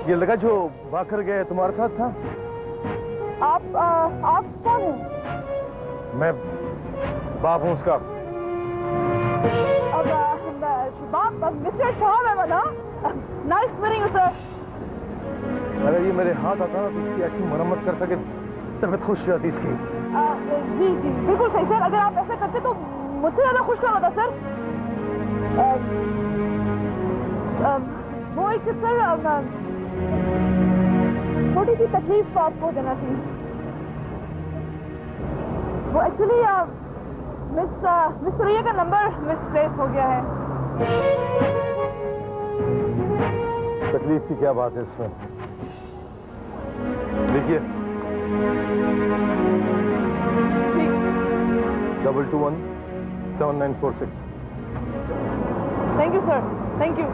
ये लगा जो भाग कर गया तुम्हारे साथ था? आप कौन हैं? मैं बाप हूँ उसका। बाप mister Shah Ahmed, nice meeting you sir. अगर ये मेरे हाथ आता ना तो इसकी ऐसी मरम्मत करता कि तबीयत खुश हो जाती इसकी। जी जी बिल्कुल सही सर, अगर आप ऐसा करते तो मुझसे ज्यादा खुश कौन होता सर। वो एक सर छोटी सी तकलीफ आपको देना थी। वो एक्चुअली मिस रिया का नंबर मिसप्लेस हो गया है। तकलीफ की क्या बात है इसमें? देखिए 22179446। Thank you sir, thank you.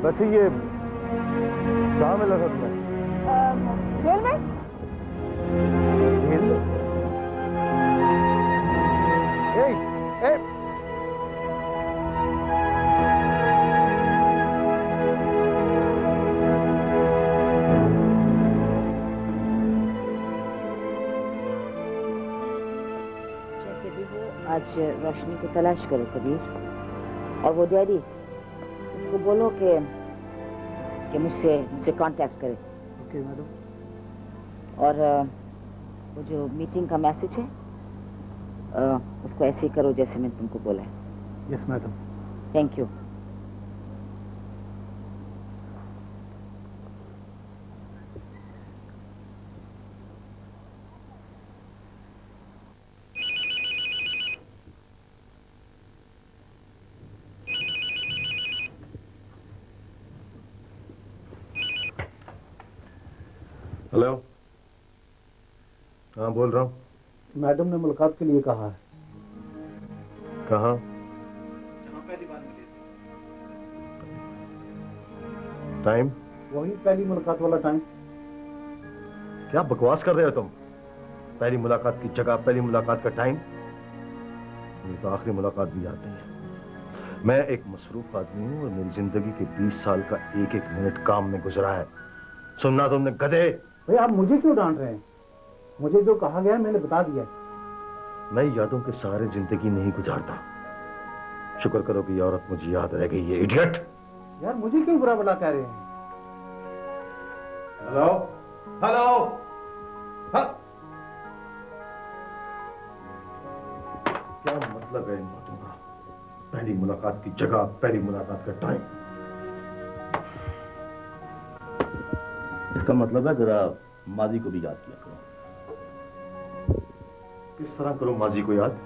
वैसे ये कहाँ मिला था तुम्हें? जेल में। जेल में? ए, ए, आज रोशनी को तलाश करो कबीर, और वो डैडी उसको बोलो कि मुझसे कांटेक्ट करे। Okay madam. और वो जो मीटिंग का मैसेज है उसको ऐसे ही करो जैसे मैंने तुमको बोला है। Yes madam. Thank you. Hello. हाँ बोल रहा हूँ। मैडम ने मुलाकात के लिए कहा है। कहाँ? जहाँ पहली बार मिले थे। टाइम? वही पहली मुलाकात वाला टाइम। क्या बकवास कर रहे हो तुम? पहली मुलाकात की जगह, पहली मुलाकात का टाइम? मुझे तो आखिरी मुलाकात भी याद नहीं है। मैं एक मसरूफ आदमी हूँ और मेरी जिंदगी के 20 साल का एक एक मिनट काम में गुजरा है। सुनना तुमने गधे। भाई आप मुझे क्यों डांट रहे हैं? मुझे जो कहा गया मैंने बता दिया। मैं यादों के सहारे जिंदगी नहीं गुजारता। शुक्र करो कि ये औरत मुझे याद रह गई है, इडियट। यार मुझे क्यों बुरा भला कह रहे हैं? Hello hello. क्या मतलब है इन बातों का? पहली मुलाकात की जगह, पहली मुलाकात का टाइम। इसका मतलब है जरा माजी को भी याद किया करो। किस तरह करो माजी को याद?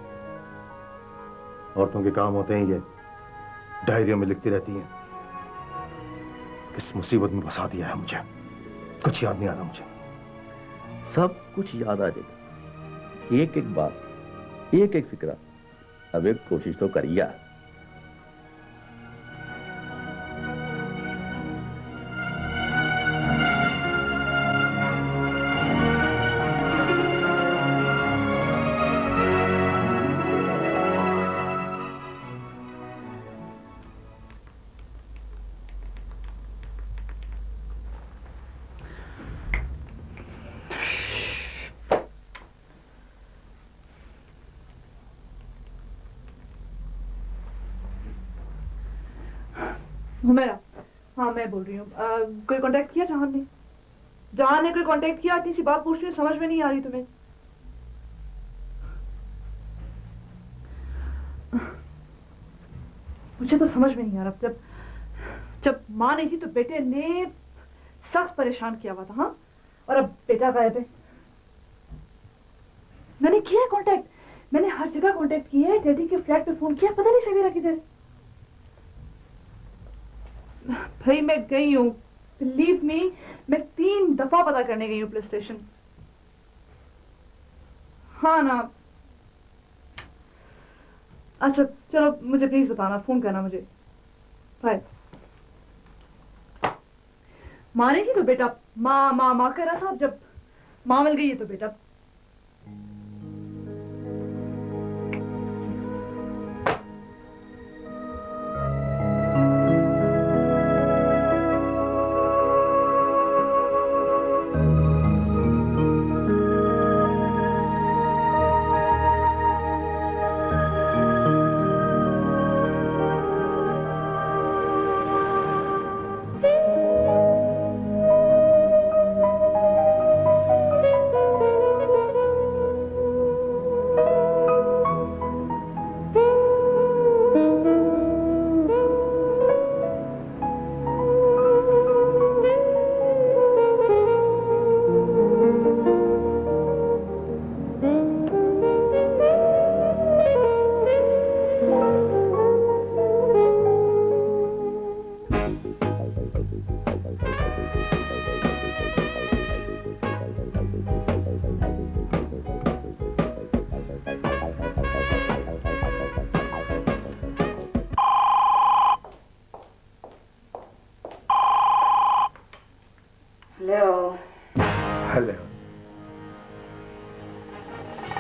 औरतों के काम होते हैं ये, डायरियों में लिखती रहती हैं। किस मुसीबत में फंसा दिया है मुझे, कुछ याद नहीं आ रहा मुझे। सब कुछ याद आ जाएगा, एक एक बात, एक एक फिक्रा। अब एक कोशिश तो करिए। हुमैरा, हाँ मैं बोल रही हूँ। कोई कांटेक्ट किया जहान ने? जहान ने कोई कांटेक्ट किया? इतनी सी बात पूछ रही हूँ, समझ में नहीं आ रही तुम्हें? मुझे तो समझ में नहीं आ रहा। जब माँ नहीं थी तो बेटे ने सख्त परेशान किया हुआ था। हाँ, और अब बेटा गायब है। मैंने किया कांटेक्ट, मैंने हर जगह कांटेक्ट किया है। डैडी के फ्लैट पे फोन किया, पता नहीं सवेरा किधर। भाई मैं गई हूँ, बिलीव मी, मैं 3 दफा पता करने गई हूँ पुलिस स्टेशन। हाँ ना। अच्छा चलो, मुझे प्लीज बताना, फोन करना मुझे। बाय। माँ नहीं थी तो बेटा माँ माँ माँ कर रहा था। अब जब माँ मिल गई है तो बेटा।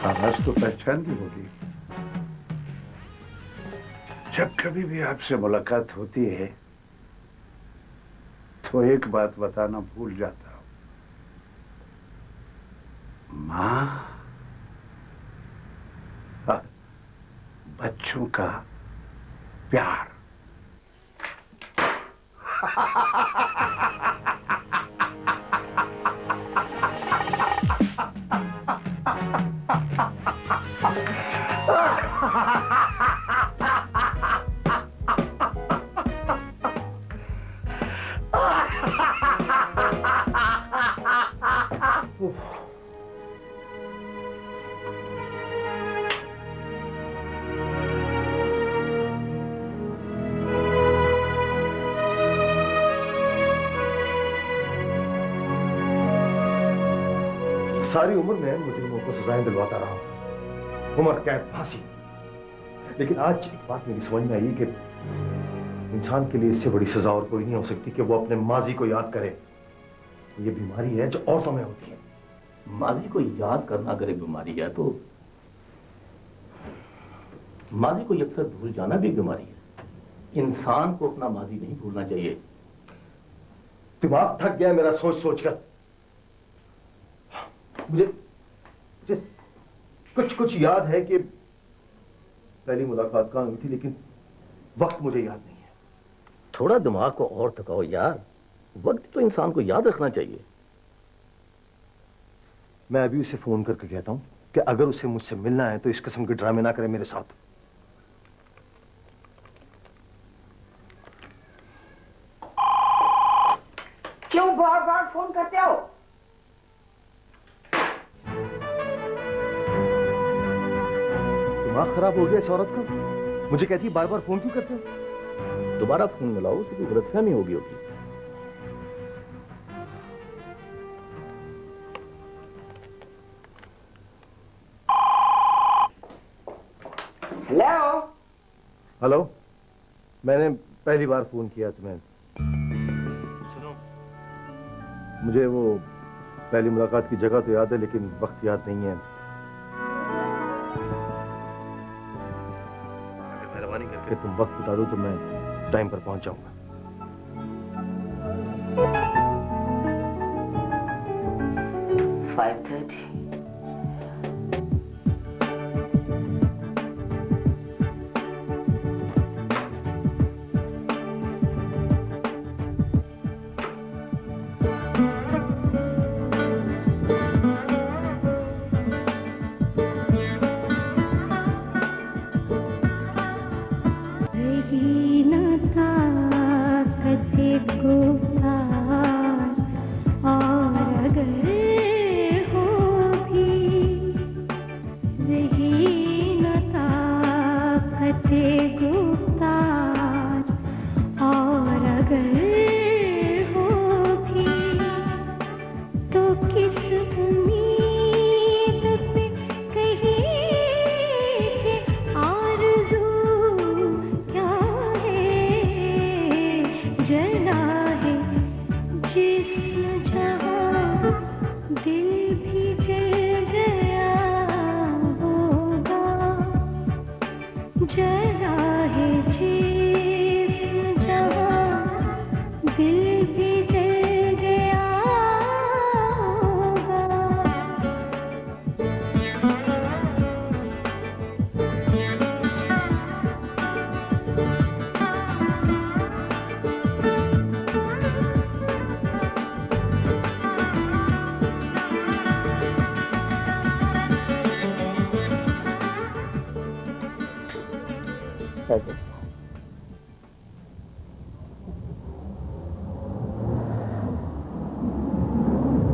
आवाज तो पहचान दी होगी। जब कभी भी आपसे मुलाकात होती है तो एक बात बताना भूल जाता हूं। मां, बच्चों का प्यार। सारी उम्र मैं मुजरिमों को सजाएं दिलवाता रहा हूं, उम्र कैद, फांसी। लेकिन आज एक बात मेरी समझ में आई कि इंसान के लिए इससे बड़ी सजा और कोई नहीं हो सकती कि वो अपने माजी को याद करे। ये बीमारी है जो औरतों में होती है। माजी को याद करना अगर एक बीमारी है तो माजी को अक्सर भूल जाना भी एक बीमारी है। इंसान को अपना माजी नहीं भूलना चाहिए। दिमाग थक गया मेरा सोच सोच कर। मुझे कुछ कुछ याद है कि पहली मुलाकात कहां हुई थी, लेकिन वक्त मुझे याद नहीं है। थोड़ा दिमाग को और थकाओ यार, वक्त तो इंसान को याद रखना चाहिए। मैं अभी उसे फोन करके कहता हूं कि अगर उसे मुझसे मिलना है तो इस किस्म के ड्रामे ना करे मेरे साथ। क्यों बार बार फोन करते हो? दिमाग खराब हो गया इस औरत का। मुझे कहती है बार बार फोन क्यों करते हो? दोबारा फोन मिलाओ, उसे कोई गलतफहमी होगी। हेलो। हेलो, मैंने पहली बार फोन किया तुम्हें। सुनो, मुझे वो पहली मुलाकात की जगह तो याद है लेकिन वक्त याद नहीं है। मेहरबानी करके तुम वक्त बता दो तो मैं टाइम पर पहुंच जाऊंगा। 5:30।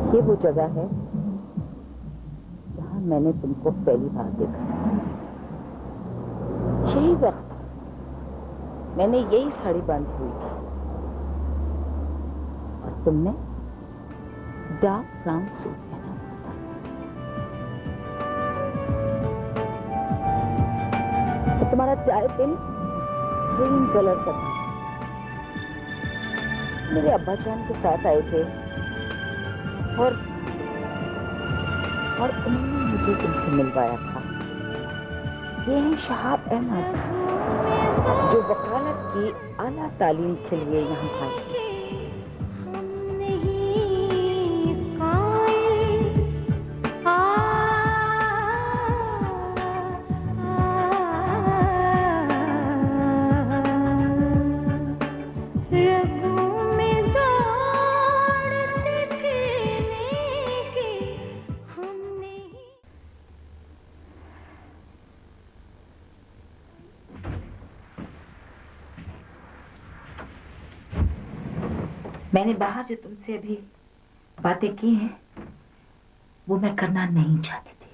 ये वो जगह है जहां मैंने तुमको पहली बार देखा। यही वक्त मैंने यही साड़ी बांधी हुई थी और तुमने डार्क ब्राउन सूट पहना हुआ था। और तुम्हारा टाई पिन ग्रीन कलर का था। मेरे अब्बा जान के साथ आए थे और और उन्होंने मुझे तुमसे मिलवाया था। ये है शहाब अहमद, जो वकालत की आला तालीम के लिए यहाँ आए थे। मैंने बाहर जो तुमसे अभी बातें की हैं वो मैं करना नहीं चाहती थी।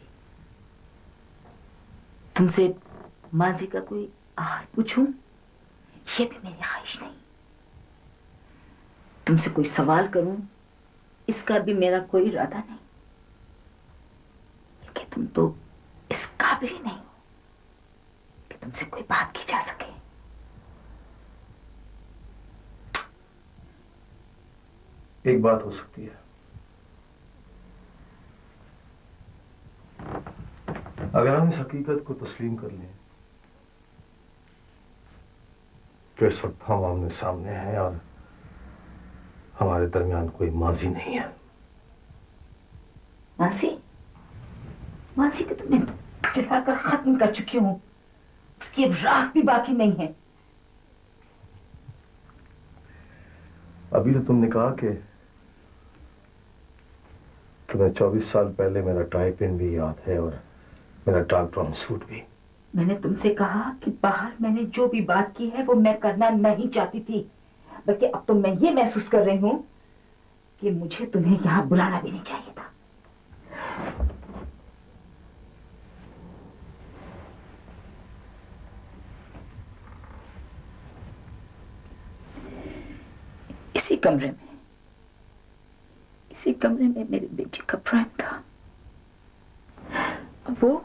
तुमसे माजी का कोई हाल पूछूं ये भी मेरी ख्वाहिश नहीं। तुमसे कोई सवाल करूं इसका भी मेरा कोई इरादा नहीं। कि तुम तो इस काबिल ही नहीं हो कि तुमसे कोई बात की जा सके। एक बात हो सकती है, अगर हम इस हकीकत को तस्लीम कर लें कि इस वक्त हम आमने सामने हैं और हमारे दरमियान कोई माजी नहीं है। मासी को तुमने जलाकर खत्म कर चुकी हूं, उसकी अब राख भी बाकी नहीं है। अभी तो तुमने कहा कि तुम्हें 24 साल पहले मेरा टाई पिन भी याद है और मेरा टाक ब्राउन सूट भी। मैंने तुमसे कहा कि बाहर मैंने जो भी बात की है वो मैं करना नहीं चाहती थी, बल्कि अब तो मैं ये महसूस कर रही हूं कि मुझे तुम्हें यहां बुलाना भी नहीं चाहिए था। इसी कमरे में मेरी बेटी का प्राइम था। वो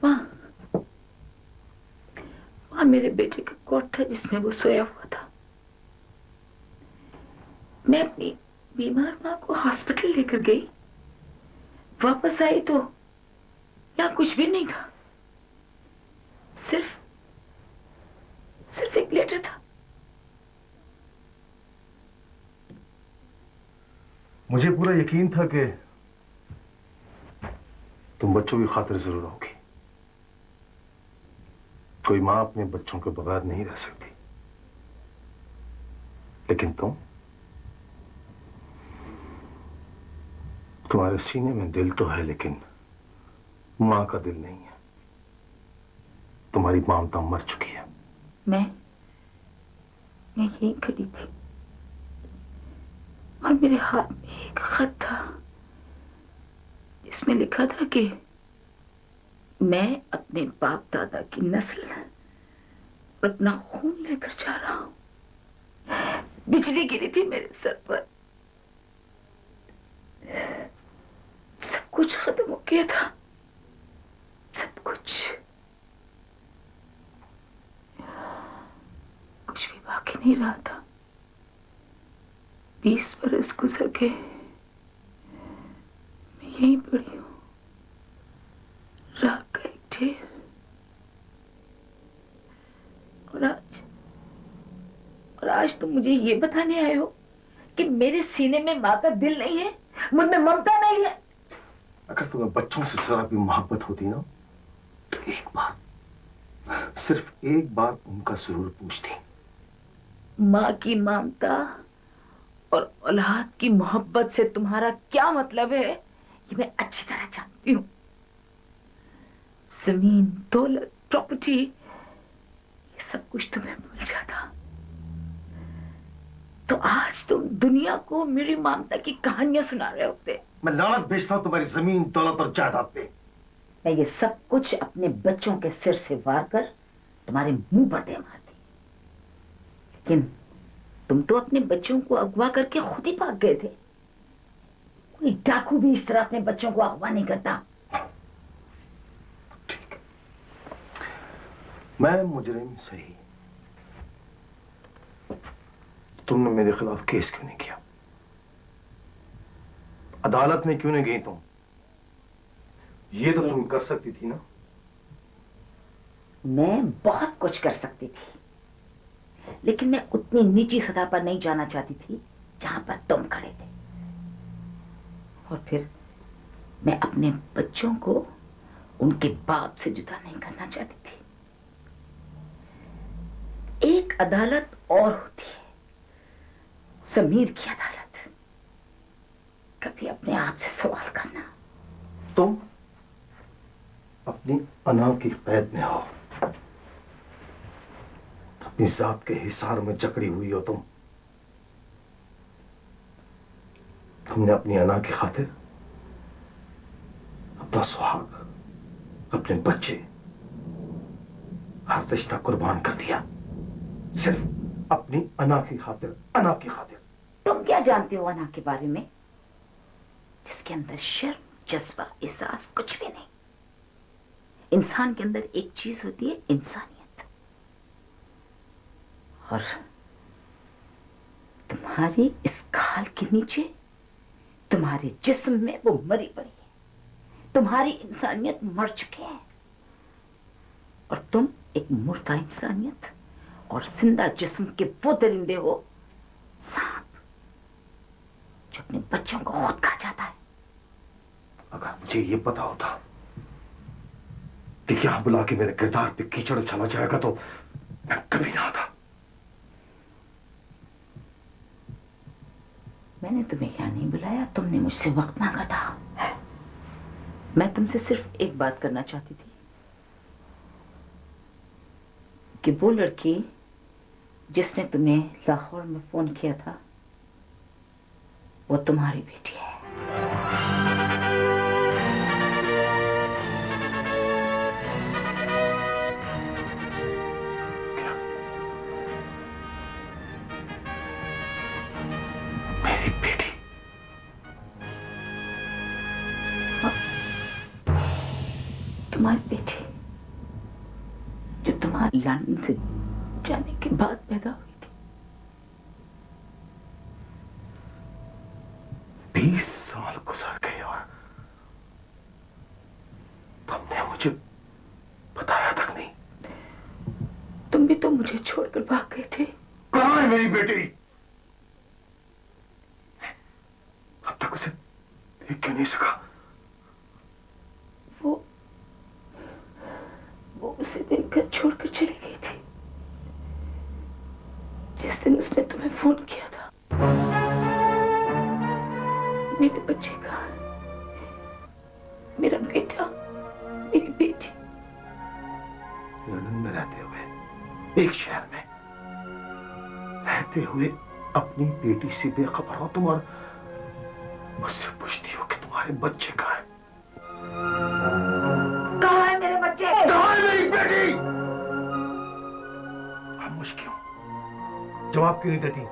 वहां मेरे बेटे का कोट था जिसमें वो सोया हुआ था। मैं अपनी बीमार मां को हॉस्पिटल लेकर गई, वापस आई तो यहाँ कुछ भी नहीं था, सिर्फ एक लेटर था। मुझे पूरा यकीन था कि तुम बच्चों की खातिर जरूर होगी। कोई मां अपने बच्चों के बगैर नहीं रह सकती, लेकिन तुम्हारे सीने में दिल तो है लेकिन मां का दिल नहीं है। तुम्हारी ममता मर चुकी है। मैं यहीं खड़ी थी और मेरे हाथ में एक खत था जिसमें लिखा था कि मैं अपने बाप दादा की नस्ल और अपना खून लेकर जा रहा हूं। बिजली गिरी थी मेरे सर पर, सब कुछ खत्म हो गया था, सब कुछ भी बाकी नहीं रहा था। 20 बरस गुजर गए, मैं यहीं पड़ी हूं, राख का एक ढेर। और आज तुम मुझे ये बताने आए हो कि मेरे सीने में मां का दिल नहीं है, मुझ में ममता नहीं है। अगर तुम्हें बच्चों से जरा भी मोहब्बत होती ना तो एक बार, सिर्फ एक बार उनका जरूर पूछती। मां की ममता और औलाद की मोहब्बत से तुम्हारा क्या मतलब है ये मैं अच्छी तरह जानती हूँ। जमीन, दौलत, प्रॉपर्टी, ये सब कुछ तुम्हें भूल जाता तो आज तुम दुनिया को मेरी ममता की कहानियां सुना रहे होते। मैं लानत भेजता हूं तुम्हारी जमीन, दौलत और जायदाद पे। मैं ये सब कुछ अपने बच्चों के सिर से वार कर तुम्हारे मुंह पर दे मारती, लेकिन तुम तो अपने बच्चों को अगवा करके खुद ही भाग गए थे। कोई डाकू भी इस तरह अपने बच्चों को अगवा नहीं करता। ठीक, मैं मुजरिम सही, तुमने मेरे खिलाफ केस क्यों नहीं किया? अदालत में क्यों नहीं गई तुम? ये तो तुम कर सकती थी ना। मैं बहुत कुछ कर सकती थी, लेकिन मैं उतनी नीची सतह पर नहीं जाना चाहती थी जहां पर तुम खड़े थे। और फिर मैं अपने बच्चों को उनके बाप से जुदा नहीं करना चाहती थी। एक अदालत और होती है, समीर की अदालत। कभी अपने आप से सवाल करना, तुम अपनी अना की कैद में हो, अपनी जात के हिसार में जकड़ी हुई हो। तुमने अपनी अना की खातिर अपना सुहाग, अपने बच्चे, हर रिश्ता कुर्बान कर दिया, सिर्फ अपनी अना की खातिर, अना की खातिर। तुम क्या जानते हो अना के बारे में, जिसके अंदर शर्म, जज्बा, एहसास कुछ भी नहीं। इंसान के अंदर एक चीज होती है, इंसानियत। और तुम्हारी इस खाल के नीचे, तुम्हारे जिस्म में वो मरी पड़ी है। तुम्हारी इंसानियत मर चुकी है, और तुम एक मुर्दा इंसानियत और जिंदा जिस्म के वो दरिंदे हो, सांप, जो अपने बच्चों को खुद खा जाता है। अगर मुझे ये पता होता कि यहां बुला के मेरे किरदार पे कीचड़ उछाला जाएगा तो मैं कभी ना आता। मैंने तुम्हें यहाँ नहीं बुलाया, तुमने मुझसे वक्त मांगा था। मैं तुमसे सिर्फ एक बात करना चाहती थी कि वो लड़की जिसने तुम्हें लाहौर में फोन किया था, वो तुम्हारी बेटी है। मेरी बेटी? तुम्हारी बेटी, जो तुम्हारे लंदन से जाने के बाद पैदा हुई थी। 20 साल गुजर गए और तुमने मुझे बताया तक नहीं। तुम भी तो मुझे छोड़कर भाग गए थे। कहां है मेरी बेटी? अब तक उसे देख क्यों नहीं सका? वो उसे दिन घर छोड़कर चली गई थी जिस दिन उसने तुम्हें फोन किया था। मेरे बच्चे का, मेरा बेटा, मेरी बेटी। लंदन में रहते हुए, एक शहर में रहते हुए अपनी बेटी से बेखबर हो तुम, और मुझसे पूछती हो कि तुम्हारे बच्चे कहाँ हैं? कहाँ है मेरे बच्चे? कहाँ है मेरी बेटी? खामोश क्यों? जवाब क्यों नहीं देती?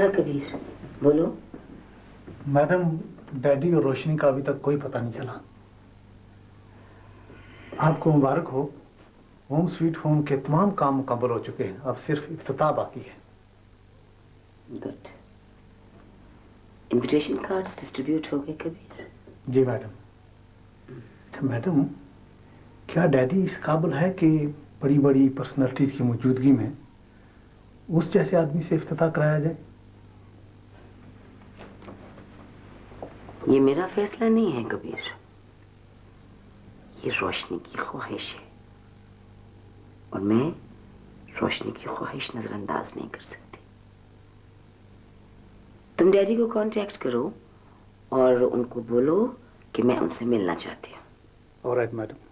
हाँ कबीर, बोलो। मैडम, डैडी और रोशनी का अभी तक कोई पता नहीं चला। आपको मुबारक हो, होम स्वीट होम के तमाम काम मुकम्मल हो चुके हैं, अब सिर्फ इफ्तिताह बाकी है। गुड। इनविटेशन कार्ड्स डिस्ट्रीब्यूट हो गए कबीर? जी मैडम। अच्छा मैडम, क्या डैडी इस काबिल है कि बड़ी बड़ी पर्सनालिटीज की मौजूदगी में उस जैसे आदमी से इफ्तिताह कराया जाए? ये मेरा फैसला नहीं है कबीर, ये रोशनी की ख्वाहिश है और मैं रोशनी की ख्वाहिश नजरअंदाज नहीं कर सकती। तुम डैडी को कांटेक्ट करो और उनको बोलो कि मैं उनसे मिलना चाहती हूँ। Alright madam.